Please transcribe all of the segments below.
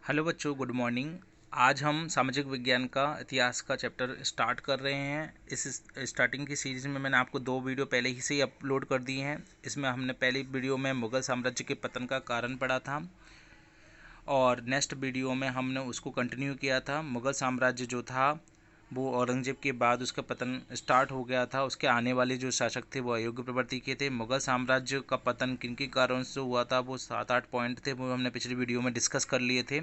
Hello बच्चों, good morning. आज हम सामाजिक विज्ञान का इतिहास का चैप्टर स्टार्ट कर रहे हैं। इस स्टार्टिंग की सीरीज़ में मैंने आपको 2 वीडियो पहले ही से ही अपलोड कर दी हैं। इसमें हमने पहली वीडियो में मुग़ल साम्राज्य के पतन का कारण पढ़ा था और नेक्स्ट वीडियो में हमने उसको कंटिन्यू किया था। मुग़ल साम्राज्य जो था वो औरंगज़ेब के बाद उसका पतन स्टार्ट हो गया था। उसके आने वाले जो शासक थे वो अयोग्य प्रवृत्ति के थे। मुग़ल साम्राज्य का पतन किन किन कारणों से हुआ था वो 7-8 पॉइंट थे, वो हमने पिछली वीडियो में डिस्कस कर लिए थे।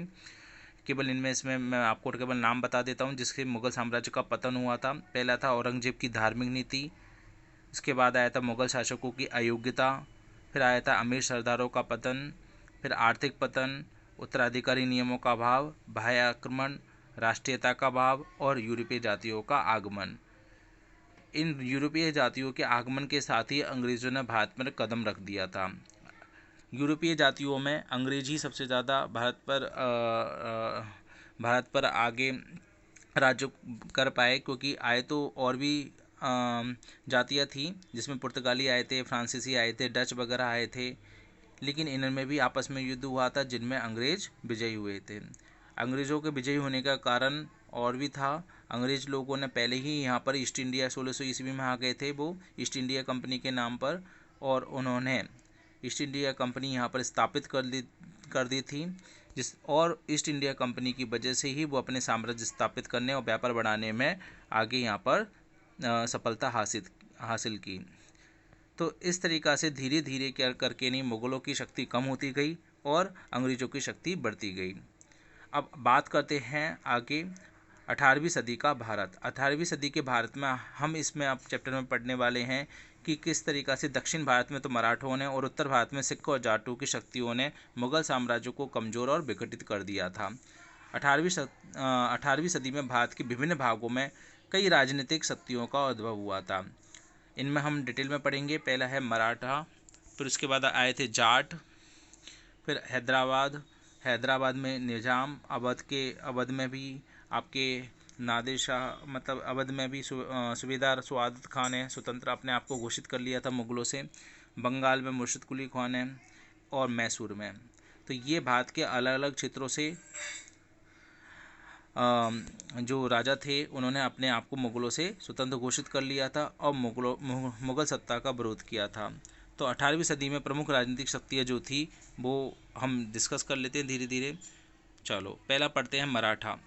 केवल इनमें इसमें मैं आपको केवल नाम बता देता हूँ जिससे मुग़ल साम्राज्य का पतन हुआ था। पहला था औरंगज़ेब की धार्मिक नीति, उसके बाद आया था मुग़ल शासकों की अयोग्यता, फिर आया था अमीर सरदारों का पतन, फिर आर्थिक पतन, उत्तराधिकारी नियमों का अभाव, बाह्य आक्रमण, राष्ट्रीयता का अभाव और यूरोपीय जातियों का आगमन। इन यूरोपीय जातियों के आगमन के साथ ही अंग्रेज़ों ने भारत पर कदम रख दिया था। यूरोपीय जातियों में अंग्रेजी सबसे ज़्यादा भारत पर आगे राज्य कर पाए, क्योंकि आए तो और भी जातियाँ थी, जिसमें पुर्तगाली आए थे, फ्रांसीसी आए थे, डच वगैरह आए थे, लेकिन इनमें भी आपस में युद्ध हुआ था जिनमें अंग्रेज विजयी हुए थे। अंग्रेज़ों के विजयी होने का कारण और भी था। अंग्रेज़ लोगों ने पहले ही यहाँ पर ईस्ट इंडिया 1600 ईस्वी में आ गए थे, वो ईस्ट इंडिया कंपनी के नाम पर, और उन्होंने ईस्ट इंडिया कंपनी यहाँ पर स्थापित कर दी थी, और ईस्ट इंडिया कंपनी की वजह से ही वो अपने साम्राज्य स्थापित करने और व्यापार बढ़ाने में आगे यहाँ पर सफलता हासिल की। तो इस तरीक़ा से धीरे धीरे क्या करके नहीं मुग़लों की शक्ति कम होती गई और अंग्रेज़ों की शक्ति बढ़ती गई। अब बात करते हैं आगे 18वीं सदी का भारत। 18वीं सदी के भारत में हम इसमें अब चैप्टर में पढ़ने वाले हैं कि किस तरीक़ा से दक्षिण भारत में तो मराठों ने और उत्तर भारत में सिख और जाटों की शक्तियों ने मुग़ल साम्राज्य को कमज़ोर और विघटित कर दिया था। 18वीं सदी में भारत के विभिन्न भागों में कई राजनीतिक शक्तियों का उद्भव हुआ था। इनमें हम डिटेल में पढ़ेंगे। पहला है मराठा, फिर उसके बाद आए थे जाट, फिर हैदराबाद में निज़ाम, अवध में भी आपके नादिर शाह, मतलब अवध में भी सूबेदार सआदत खान है, स्वतंत्र अपने आप को घोषित कर लिया था मुग़लों से। बंगाल में मुर्शिद कुली खान है और मैसूर में। तो ये भारत के अलग अलग क्षेत्रों से जो राजा थे उन्होंने अपने आप को मुग़लों से स्वतंत्र घोषित कर लिया था और मुग़ल सत्ता का विरोध किया था। तो 18वीं सदी में प्रमुख राजनीतिक शक्तियाँ जो थी वो हम डिस्कस कर लेते हैं धीरे धीरे। चलो पहला पढ़ते हैं मराठा।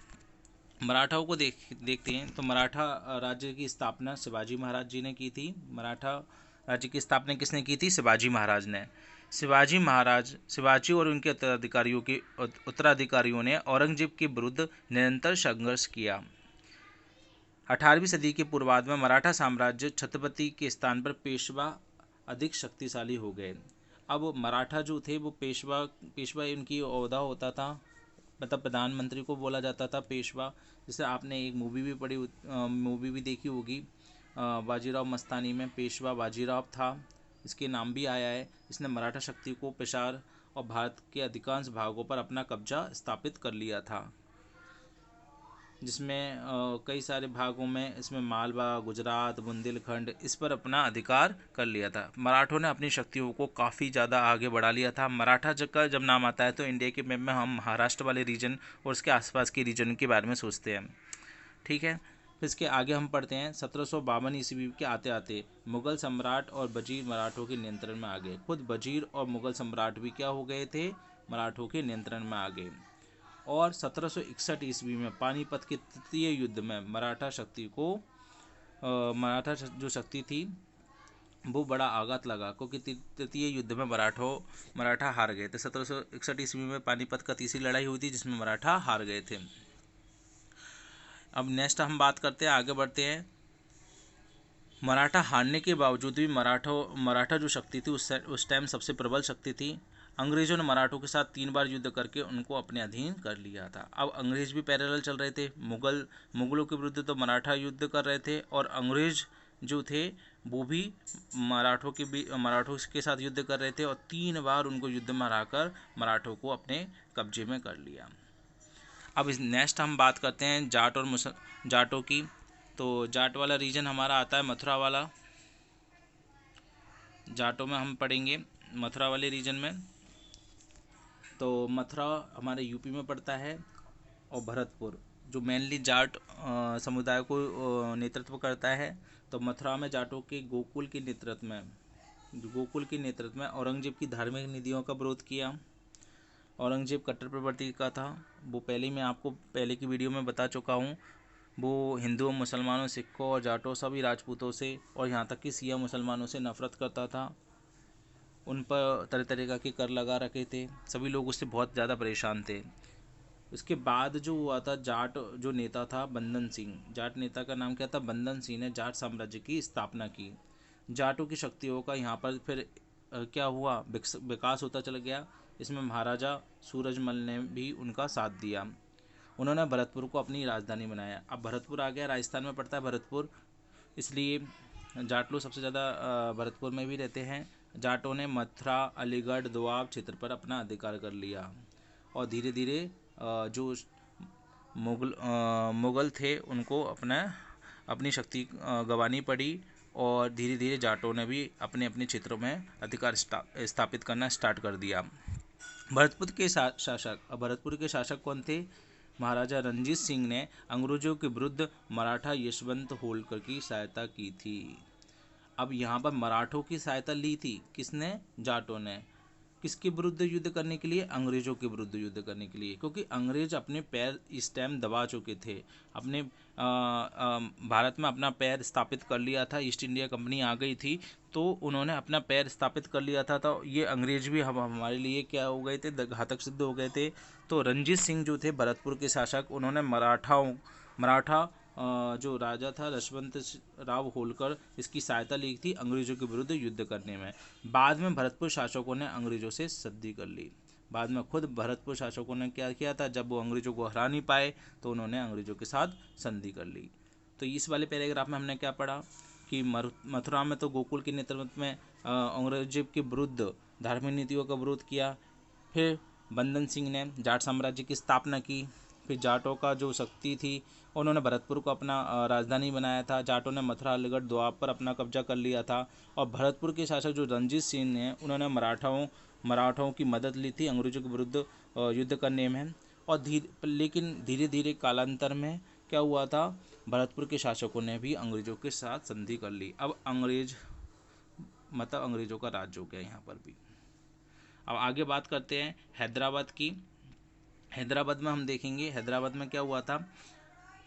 मराठाओं को देखते हैं। तो मराठा राज्य की स्थापना शिवाजी महाराज जी ने की थी। मराठा राज्य की स्थापना किसने की थी? शिवाजी महाराज ने। शिवाजी और उनके उत्तराधिकारियों ने औरंगजेब के विरुद्ध निरंतर संघर्ष किया। 18वीं सदी के पूर्वार्ध में मराठा साम्राज्य छत्रपति के स्थान पर पेशवा अधिक शक्तिशाली हो गए। अब मराठा जो थे वो पेशवा उनकी ओहदा होता था, मतलब प्रधानमंत्री को बोला जाता था पेशवा। जैसे आपने एक मूवी भी देखी होगी, बाजीराव मस्तानी में पेशवा बाजीराव था, इसके नाम भी आया है। इसने मराठा शक्ति को प्रसार और भारत के अधिकांश भागों पर अपना कब्जा स्थापित कर लिया था, जिसमें कई सारे भागों में इसमें मालवा, गुजरात, बुंदेलखंड इस पर अपना अधिकार कर लिया था। मराठों ने अपनी शक्तियों को काफ़ी ज़्यादा आगे बढ़ा लिया था। मराठा जब नाम आता है तो इंडिया के मैप में हम महाराष्ट्र वाले रीजन और उसके आसपास के रीजन के बारे में सोचते हैं, ठीक है। फिर इसके आगे हम पढ़ते हैं 1752 ईस्वी के आते आते मुग़ल सम्राट और वजीर मराठों के नियंत्रण में आ गए। खुद वजीर और मुग़ल सम्राट भी क्या हो गए थे? मराठों के नियंत्रण में आ गए। और 1761 ईस्वी में पानीपत के तृतीय युद्ध में मराठा जो शक्ति थी वो बड़ा आघात लगा, क्योंकि तृतीय युद्ध में मराठा हार गए थे। 1761 ईस्वी में पानीपत का तीसरी लड़ाई हुई थी जिसमें मराठा हार गए थे। अब नेक्स्ट हम बात करते हैं, आगे बढ़ते हैं। मराठा हारने के बावजूद भी मराठा जो शक्ति थी उस टाइम सबसे प्रबल शक्ति थी। अंग्रेज़ों ने मराठों के साथ 3 बार युद्ध करके उनको अपने अधीन कर लिया था। अब अंग्रेज़ भी पैरेलल चल रहे थे, मुग़लों के विरुद्ध तो मराठा युद्ध कर रहे थे और अंग्रेज़ जो थे वो भी मराठों के साथ युद्ध कर रहे थे और 3 बार उनको युद्ध में हराकर मराठों को अपने कब्जे में कर लिया। अब इस नेक्स्ट हम बात करते हैं जाटों की। तो जाट वाला रीजन हमारा आता है मथुरा वाला। जाटों में हम पढ़ेंगे मथुरा वाले रीजन में। तो मथुरा हमारे यूपी में पड़ता है, और भरतपुर जो मेनली जाट समुदाय को नेतृत्व करता है। तो मथुरा में जाटों के गोकुल के नेतृत्व में औरंगजेब की धार्मिक नीतियों का विरोध किया। औरंगजेब कट्टरपंथी का था। वो पहले मैं आपको पहले की वीडियो में बता चुका हूँ। वो हिंदुओं, मुसलमानों, सिखों और जाटों सभी राजपूतों से और यहाँ तक कि सिया मुसलमानों से नफरत करता था। उन पर तरह तरह के कर लगा रखे थे। सभी लोग उससे बहुत ज़्यादा परेशान थे। उसके बाद जो हुआ था, जाट जो नेता था बंदन सिंह, जाट नेता का नाम क्या था, बंदन सिंह ने जाट साम्राज्य की स्थापना की। जाटों की शक्तियों का यहाँ पर फिर क्या हुआ, विकास होता चला गया। इसमें महाराजा सूरजमल ने भी उनका साथ दिया। उन्होंने भरतपुर को अपनी राजधानी बनाया। अब भरतपुर आ गया, राजस्थान में पड़ता है भरतपुर, इसलिए जाट लोग सबसे ज़्यादा भरतपुर में भी रहते हैं। जाटों ने मथुरा, अलीगढ़, दोआब क्षेत्र पर अपना अधिकार कर लिया और धीरे धीरे जो मुग़ल थे उनको अपनी शक्ति गंवानी पड़ी, और धीरे धीरे जाटों ने भी अपने अपने क्षेत्रों में अधिकार स्थापित करना स्टार्ट कर दिया। भरतपुर के शासक कौन थे? महाराजा रणजीत सिंह ने अंग्रेजों के विरुद्ध मराठा यशवंत होलकर की सहायता की थी। अब यहाँ पर मराठों की सहायता ली थी किसने? जाटों ने। किसके विरुद्ध युद्ध करने के लिए? अंग्रेजों के विरुद्ध युद्ध करने के लिए, क्योंकि अंग्रेज अपने पैर इस टाइम दबा चुके थे। अपने भारत में अपना पैर स्थापित कर लिया था। ईस्ट इंडिया कंपनी आ गई थी, तो उन्होंने अपना पैर स्थापित कर लिया था। तो ये अंग्रेज भी हमारे लिए क्या हो गए थे? घातक सिद्ध हो गए थे। तो रणजीत सिंह जो थे भरतपुर के शासक, उन्होंने मराठा जो राजा था यशवंत राव होलकर, इसकी सहायता ली थी अंग्रेजों के विरुद्ध युद्ध करने में। बाद में भरतपुर शासकों ने अंग्रेजों से संधि कर ली। बाद में खुद भरतपुर शासकों ने क्या किया था, जब वो अंग्रेजों को हरा नहीं पाए तो उन्होंने अंग्रेजों के साथ संधि कर ली। तो इस वाले पैराग्राफ में हमने क्या पढ़ा कि मथुरा में तो गोकुल के नेतृत्व में औरंगजेब के विरुद्ध धार्मिक नीतियों का विरोध किया। फिर बंदन सिंह ने जाट साम्राज्य की स्थापना की। फिर जाटों का जो शक्ति थी, उन्होंने भरतपुर को अपना राजधानी बनाया था। जाटों ने मथुरा, अलीगढ़, दोआब पर अपना कब्जा कर लिया था। और भरतपुर के शासक जो रणजीत सिंह ने, उन्होंने मराठाओं की मदद ली थी अंग्रेजों के विरुद्ध युद्ध करने में। और लेकिन धीरे धीरे कालांतर में क्या हुआ था, भरतपुर के शासकों ने भी अंग्रेजों के साथ संधि कर ली। अब अंग्रेजों का राज हो गया यहाँ पर भी। अब आगे बात करते हैं हैदराबाद की। हैदराबाद में हम देखेंगे, हैदराबाद में क्या हुआ था,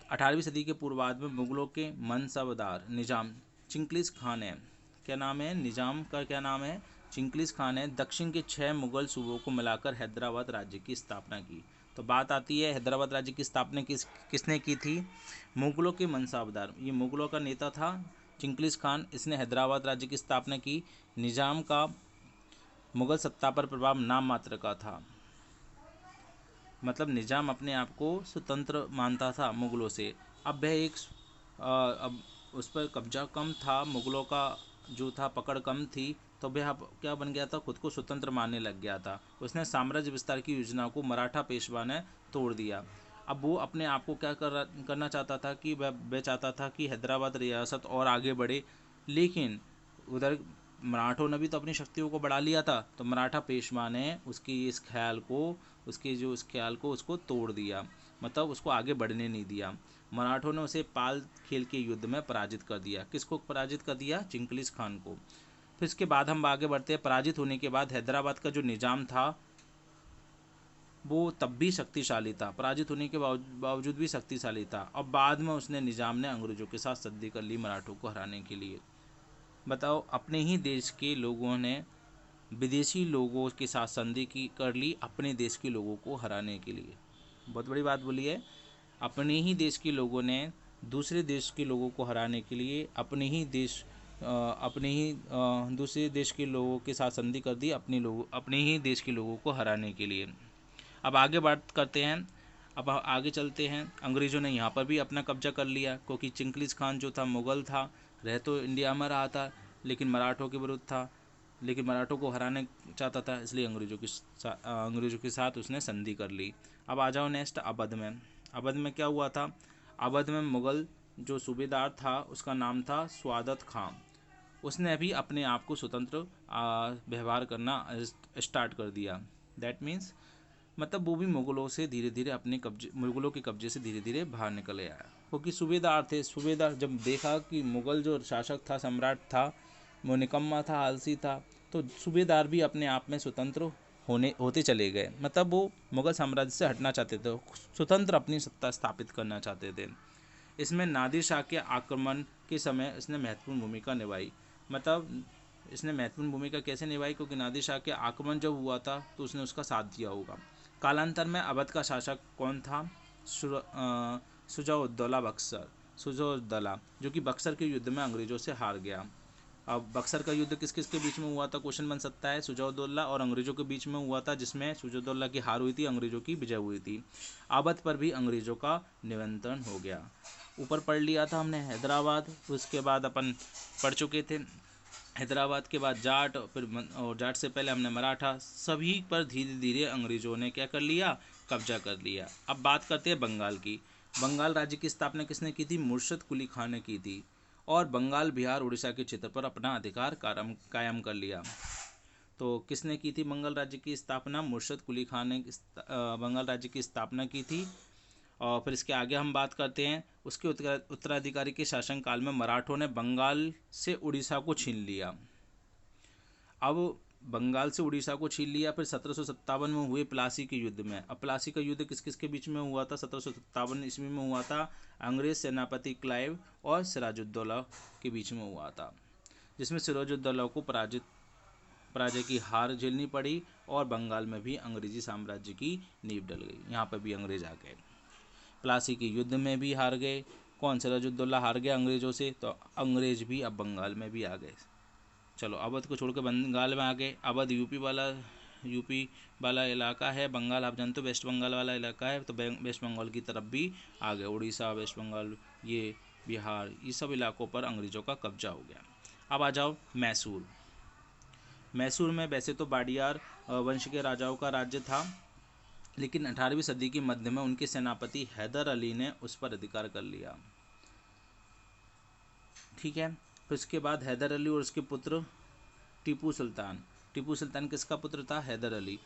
18वीं सदी के पूर्वार्ध में मुगलों के मनसबदार निजाम चिंग्लिस खान है। क्या नाम है? निजाम का क्या नाम है? चिंग्लिस खान है। दक्षिण के 6 मुगल सूबों को मिलाकर हैदराबाद राज्य की स्थापना की। तो बात आती है हैदराबाद राज्य की स्थापना किसने की थी? मुगलों के मनसबदार, ये मुगलों का नेता था चिंग्लिस खान। इसने हैदराबाद राज्य की स्थापना की। निजाम का मुगल सत्ता पर प्रभाव नाम मात्र का था। मतलब निजाम अपने आप को स्वतंत्र मानता था मुगलों से। अब अब उस पर कब्जा कम था, मुगलों का जो था पकड़ कम थी, तो वह क्या बन गया था, खुद को स्वतंत्र मानने लग गया था। उसने साम्राज्य विस्तार की योजना को मराठा पेशवा ने तोड़ दिया। अब वो अपने आप को क्या करना चाहता था कि वह चाहता था कि हैदराबाद रियासत और आगे बढ़े, लेकिन उधर मराठों ने भी तो अपनी शक्तियों को बढ़ा लिया था। तो मराठा पेशवा ने इस ख्याल को उसको तोड़ दिया, मतलब उसको आगे बढ़ने नहीं दिया। मराठों ने उसे पाल खेल के युद्ध में पराजित कर दिया। किसको पराजित कर दिया? चिंग्लिस खान को। फिर इसके बाद हम आगे बढ़ते हैं। पराजित होने के बाद हैदराबाद का जो निजाम था वो तब भी शक्तिशाली था, पराजित होने के बावजूद भी शक्तिशाली था। और बाद में निजाम ने अंग्रेजों के साथ संधि कर ली मराठों को हराने के लिए। बताओ, अपने ही देश के लोगों ने विदेशी लोगों के साथ संधि कर ली अपने देश के लोगों को हराने के लिए। बहुत बड़ी बात बोली है। अपने ही देश के लोगों ने दूसरे देश के लोगों को हराने के लिए दूसरे देश के लोगों के साथ संधि कर दी अपने ही देश के लोगों को हराने के लिए। अब आगे बात करते हैं। अब आगे चलते हैं। अंग्रेज़ों ने यहाँ पर भी अपना कब्जा कर लिया, क्योंकि चिंग्लिस खान जो था मुग़ल था, रह तो इंडिया में रहा था लेकिन मराठों के विरुद्ध था, लेकिन मराठों को हराने चाहता था, इसलिए अंग्रेज़ों के साथ उसने संधि कर ली। अब आ जाओ नेक्स्ट अवध में। अवध में क्या हुआ था? अवध में मुग़ल जो सूबेदार था उसका नाम था स्वादत खां। उसने भी अपने आप को स्वतंत्र व्यवहार करना स्टार्ट कर दिया। दैट मीन्स मतलब वो भी मुग़लों से धीरे धीरे अपने कब्जे, मुग़लों के कब्जे से धीरे धीरे बाहर निकल आया, क्योंकि सूबेदार थे। सूबेदार जब देखा कि मुग़ल जो शासक था, सम्राट था, वो निकम्मा था, आलसी था, तो सूबेदार भी अपने आप में स्वतंत्र होते चले गए। मतलब वो मुग़ल साम्राज्य से हटना चाहते थे, स्वतंत्र अपनी सत्ता स्थापित करना चाहते थे। इसमें नादिर शाह के आक्रमण के समय इसने महत्वपूर्ण भूमिका निभाई। मतलब इसने महत्वपूर्ण भूमिका कैसे निभाई, क्योंकि नादिर शाह के आक्रमण जब हुआ था तो उसने उसका साथ दिया होगा। कालांतर में अवध का शासक कौन था? शुजा-उद-दौला बक्सर, शुजा-उद-दौला, जो कि बक्सर के युद्ध में अंग्रेजों से हार गया। अब बक्सर का युद्ध किस किस के बीच में हुआ था, क्वेश्चन बन सकता है। शुजा-उद-दौला और अंग्रेजों के बीच में हुआ था, जिसमें शुजा-उद-दौला की हार हुई थी, अंग्रेजों की विजय हुई थी। अवध पर भी अंग्रेजों का नियंत्रण हो गया। ऊपर पढ़ लिया था हमने हैदराबाद, उसके बाद अपन पढ़ चुके थे हैदराबाद के बाद जाट, और जाट से पहले हमने मराठा, सभी पर धीरे धीरे अंग्रेजों ने क्या कर लिया, कब्जा कर लिया। अब बात करते हैं बंगाल की। बंगाल राज्य की स्थापना किसने की थी? मुर्शिद कुली खान ने की थी, और बंगाल, बिहार, उड़ीसा के क्षेत्र पर अपना अधिकार कायम कर लिया। तो किसने की थी बंगाल राज्य की स्थापना? मुर्शिद कुली खान ने बंगाल राज्य की स्थापना की थी। और फिर इसके आगे हम बात करते हैं, उसके उत्तराधिकारी के शासनकाल में मराठों ने बंगाल से उड़ीसा को छीन लिया। अब बंगाल से उड़ीसा को छीन लिया। फिर 1757 में हुए प्लासी के युद्ध में। अब प्लासी का युद्ध किस किस के बीच में हुआ था? 1757 ईस्वी में हुआ था। अंग्रेज सेनापति क्लाइव और सिराजुद्दौला के बीच में हुआ था, जिसमें सिराजुद्दौला को पराजय की हार झेलनी पड़ी, और बंगाल में भी अंग्रेजी साम्राज्य की नींव डल गई। यहाँ पर भी अंग्रेज आ गए। प्लासी के युद्ध में भी हार गए। कौन? सिराजुद्दौला हार गया अंग्रेजों से, तो अंग्रेज भी अब बंगाल में भी आ गए। चलो, अवध को छोड़कर बंगाल में आ गए। अवध यूपी वाला इलाका है। बंगाल आप जानते हो वेस्ट बंगाल वाला इलाका है, तो वेस्ट बंगाल की तरफ भी आ गए। उड़ीसा, वेस्ट बंगाल, ये बिहार, ये सब इलाकों पर अंग्रेजों का कब्जा हो गया। अब आ जाओ मैसूर। मैसूर में वैसे तो बाडियार वंश के राजाओं का राज्य था, लेकिन 18वीं सदी के मध्य में उनके सेनापति हैदर अली ने उस पर अधिकार कर लिया। ठीक है। फिर उसके बाद हैदर अली और उसके पुत्र टीपू सुल्तान। टीपू सुल्तान किसका पुत्र था? हैदर अली।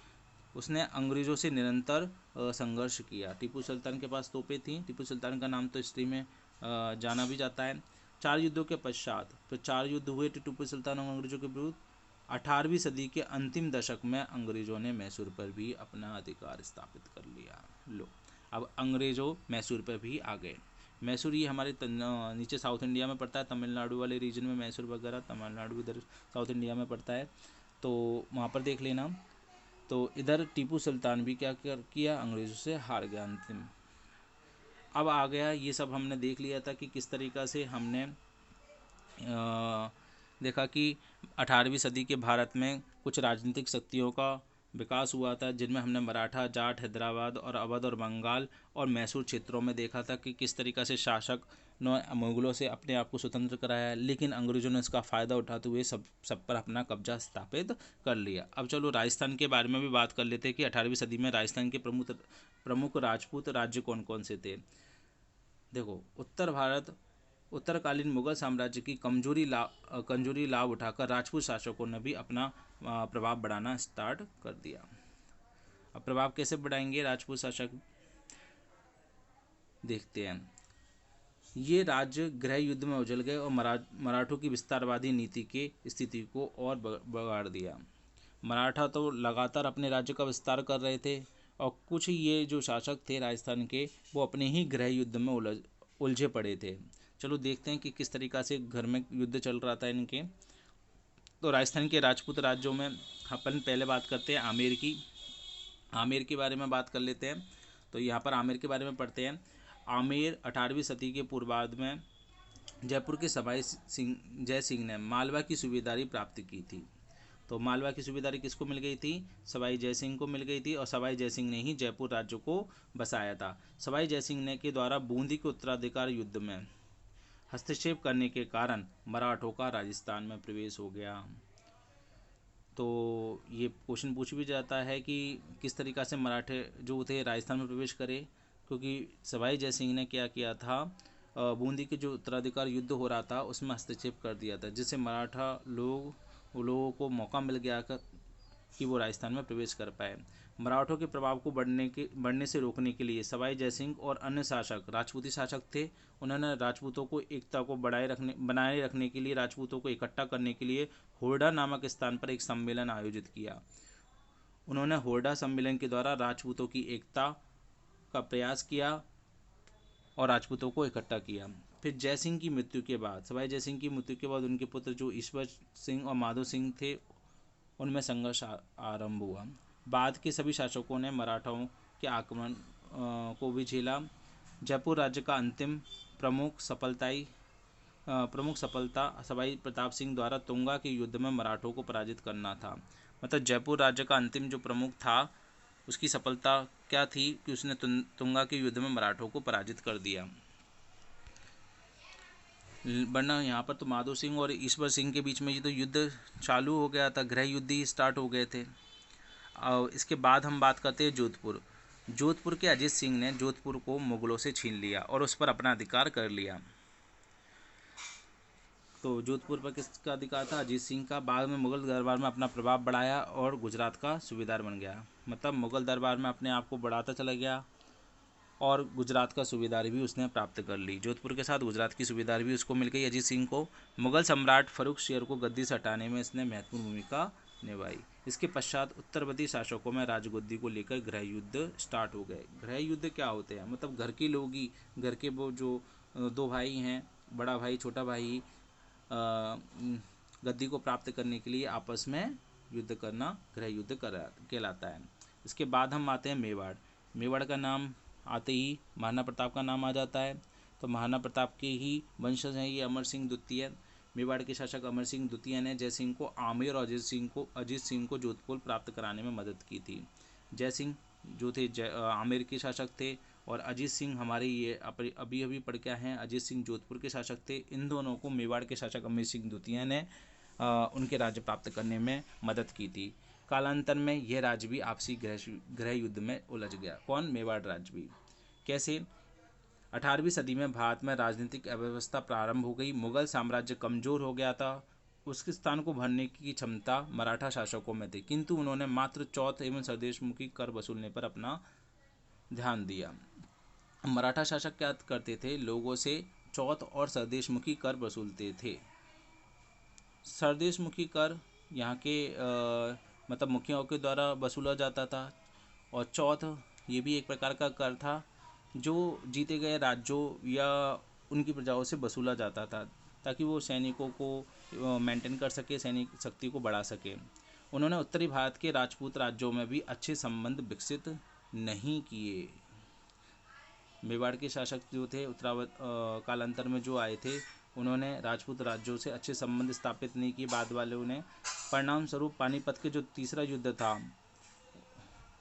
उसने अंग्रेजों से निरंतर संघर्ष किया। टीपू सुल्तान के पास तोपें थीं। टीपू सुल्तान का नाम तो हिस्ट्री में जाना भी जाता है। 4 युद्धों के पश्चात फिर 4 युद्ध हुए टीपू सुल्तान और अंग्रेजों के विरुद्ध। 18वीं सदी के अंतिम दशक में अंग्रेजों ने मैसूर पर भी अपना अधिकार स्थापित कर लिया। लो, अब अंग्रेजों मैसूर पर भी आ गए। मैसूर ये हमारे नीचे साउथ इंडिया में पड़ता है, तमिलनाडु वाले रीजन में मैसूर वगैरह, तमिलनाडु इधर साउथ इंडिया में पड़ता है, तो वहाँ पर देख लेना। तो इधर टीपू सुल्तान भी क्या किया, अंग्रेज़ों से हार गया अंतिम। अब आ गया, ये सब हमने देख लिया था कि किस तरीक़ा से हमने देखा कि 18वीं सदी के भारत में कुछ राजनीतिक शक्तियों का विकास हुआ था, जिनमें हमने मराठा, जाट, हैदराबाद और अवध और बंगाल और मैसूर क्षेत्रों में देखा था कि किस तरीक़ा से शासक ने मुग़लों से अपने आप को स्वतंत्र कराया, लेकिन अंग्रेज़ों ने इसका फ़ायदा उठाते हुए सब पर अपना कब्जा स्थापित कर लिया। अब चलो राजस्थान के बारे में भी बात कर लेते हैं कि 18वीं सदी में राजस्थान के प्रमुख राजपूत राज्य कौन कौन से थे। देखो, उत्तरकालीन मुगल साम्राज्य की कमजोरी लाभ उठाकर राजपूत शासकों ने भी अपना प्रभाव बढ़ाना स्टार्ट कर दिया। अब प्रभाव कैसे बढ़ाएंगे राजपूत शासक, देखते हैं। ये राज्य गृह युद्ध में उजल गए और मराठों की विस्तारवादी नीति के स्थिति को और बिगाड़ दिया। मराठा तो लगातार अपने राज्य का विस्तार कर रहे थे, और कुछ ये जो शासक थे राजस्थान के, वो अपने ही गृह युद्ध में उलझे पड़े थे। चलो देखते हैं कि किस तरीक़ा से घर में युद्ध चल रहा था इनके। तो राजस्थान के राजपूत राज्यों में अपन पहले बात करते हैं आमेर की। आमेर के बारे में बात कर लेते हैं। तो यहाँ पर आमेर के बारे में पढ़ते हैं। आमेर 18वीं सदी के पूर्वार्ध में जयपुर के सवाई जय सिंह ने मालवा की सूबेदारी प्राप्त की थी। तो मालवा की सूबेदारी किसको मिल गई थी? सवाई जय सिंह को मिल गई थी, और सवाई जय सिंह ने ही जयपुर राज्य को बसाया था। सवाई जय सिंह ने के द्वारा बूंदी के उत्तराधिकार युद्ध में हस्तक्षेप करने के कारण मराठों का राजस्थान में प्रवेश हो गया। तो ये क्वेश्चन पूछ भी जाता है कि किस तरीक़ा से मराठे जो थे राजस्थान में प्रवेश करे, क्योंकि सवाई जय सिंह ने क्या किया था, बूंदी के जो उत्तराधिकार युद्ध हो रहा था उसमें हस्तक्षेप कर दिया था, जिससे मराठा लोगों को मौका मिल गया कि वो राजस्थान में प्रवेश कर पाए। मराठों के प्रभाव को बढ़ने से रोकने के लिए सवाई जयसिंह और अन्य शासक, राजपूती शासक थे, उन्होंने राजपूतों को एकता को बनाए रखने के लिए, राजपूतों को इकट्ठा करने के लिए होरडा नामक स्थान पर एक सम्मेलन आयोजित किया। उन्होंने होरडा सम्मेलन के द्वारा राजपूतों की एकता का प्रयास किया और राजपूतों को इकट्ठा किया। फिर जयसिंह की मृत्यु के बाद, सवाई जयसिंह की मृत्यु के बाद उनके पुत्र जो ईश्वर सिंह और माधो सिंह थे, उनमें संघर्ष आरंभ हुआ। बाद के सभी शासकों ने मराठाओं के आक्रमण को भी झेला। जयपुर राज्य का अंतिम प्रमुख सफलता सवाई प्रताप सिंह द्वारा तुंगा के युद्ध में मराठों को पराजित करना था। मतलब जयपुर राज्य का अंतिम जो प्रमुख था, उसकी सफलता क्या थी कि उसने तुंगा के युद्ध में मराठों को पराजित कर दिया। वरना यहाँ पर तो माधो सिंह और ईश्वर सिंह के बीच में ये तो युद्ध चालू हो गया था, गृह युद्ध ही स्टार्ट हो गए थे। और इसके बाद हम बात करते हैं जोधपुर के अजीत सिंह ने जोधपुर को मुगलों से छीन लिया और उस पर अपना अधिकार कर लिया। तो जोधपुर पर किसका अधिकार था? अजीत सिंह का। बाद में मुगल दरबार में अपना प्रभाव बढ़ाया और गुजरात का सूबेदार बन गया। मतलब मुगल दरबार में अपने आप को बढ़ाता चला गया और गुजरात का सूबेदारी भी उसने प्राप्त कर ली। जोधपुर के साथ गुजरात की सूबेदारी भी उसको मिल गई अजीत सिंह को। मुगल सम्राट फर्रुख शेर को गद्दी से हटाने में इसने महत्वपूर्ण भूमिका निभाई। इसके पश्चात उत्तरवर्ती शासकों में राजगद्दी को लेकर गृह युद्ध स्टार्ट हो गए। गृह युद्ध क्या होते हैं? मतलब घर के लोग ही, घर के वो जो दो भाई हैं, बड़ा भाई छोटा भाई, गद्दी को प्राप्त करने के लिए आपस में युद्ध करना गृह युद्ध कहलाता है। इसके बाद हम आते हैं मेवाड़ का नाम आते ही महाराणा प्रताप का नाम आ जाता है। तो महाराणा प्रताप के ही वंशज हैं ये अमर सिंह द्वितीय। मेवाड़ के शासक अमर सिंह द्वितीय ने जयसिंह को आमेर और अजीत सिंह को जोधपुर प्राप्त कराने में मदद की थी। जयसिंह जो थे आमेर के शासक थे और अजीत सिंह हमारे ये अभी पढ़ के हैं, अजीत सिंह जोधपुर के शासक थे। इन दोनों को मेवाड़ के शासक अमर सिंह द्वितीय ने उनके राज्य प्राप्त करने में मदद की थी। कालांतर में यह राज्य भी आपसी गृह युद्ध में उलझ गया। कौन? मेवाड़ राज्य भी। कैसे? 18वीं सदी में भारत में राजनीतिक अव्यवस्था प्रारंभ हो गई। मुगल साम्राज्य कमजोर हो गया था। उसके स्थान को भरने की क्षमता मराठा शासकों में थी, किंतु उन्होंने मात्र चौथ एवं स्वदेशमुखी कर वसूलने पर अपना ध्यान दिया। मराठा शासक क्या करते थे? लोगों से चौथ और स्वदेशमुखी कर वसूलते थे। स्वदेशमुखी कर यहाँ के मतलब मुखियाओं के द्वारा वसूला जाता था और चौथ ये भी एक प्रकार का कर था जो जीते गए राज्यों या उनकी प्रजाओं से वसूला जाता था ताकि वो सैनिकों को मेंटेन कर सके, सैनिक शक्ति को बढ़ा सके। उन्होंने उत्तरी भारत के राजपूत राज्यों में भी अच्छे संबंध विकसित नहीं किए। मेवाड़ के शासक जो थे कालांतर में जो आए थे, उन्होंने राजपूत राज्यों से अच्छे संबंध स्थापित नहीं किए। बाद वालों ने परिणाम स्वरूप पानीपत के जो तीसरा युद्ध था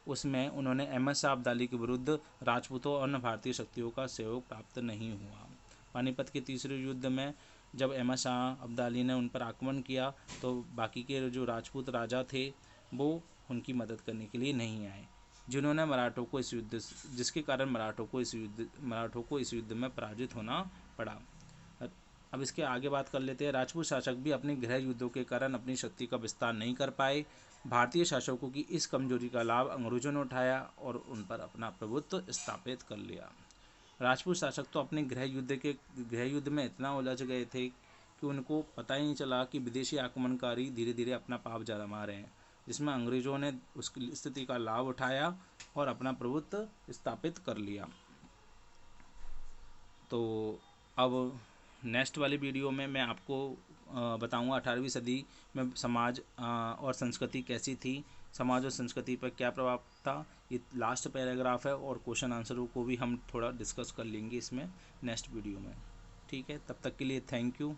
उसमें उन्होंने अहमद शाह अब्दाली के विरुद्ध राजपूतों और अन्य भारतीय शक्तियों का सहयोग प्राप्त नहीं हुआ। पानीपत के तीसरे युद्ध में जब अहमद शाह अब्दाली ने उन पर आक्रमण किया तो बाकी के जो राजपूत राजा थे वो उनकी मदद करने के लिए नहीं आए, जिन्होंने जिसके कारण मराठों को इस युद्ध में पराजित होना पड़ा। अब इसके आगे बात कर लेते हैं। राजपूत शासक भी अपने गृह युद्धों के कारण अपनी शक्ति का विस्तार नहीं कर पाए। भारतीय शासकों की इस कमजोरी का लाभ अंग्रेजों ने उठाया और उन पर अपना प्रभुत्व स्थापित कर लिया। राजपूत शासक तो अपने गृह युद्ध में इतना उलझ गए थे कि उनको पता ही नहीं चला कि विदेशी आक्रमणकारी धीरे धीरे अपना पाव जमा रहे हैं, जिसमें अंग्रेजों ने उस स्थिति का लाभ उठाया और अपना प्रभुत्व स्थापित कर लिया। तो अब नेक्स्ट वाली वीडियो में मैं आपको बताऊंगा 18वीं सदी में समाज और संस्कृति कैसी थी, समाज और संस्कृति पर क्या प्रभाव था। ये लास्ट पैराग्राफ है और क्वेश्चन आंसरों को भी हम थोड़ा डिस्कस कर लेंगे इसमें नेक्स्ट वीडियो में। ठीक है, तब तक के लिए थैंक यू।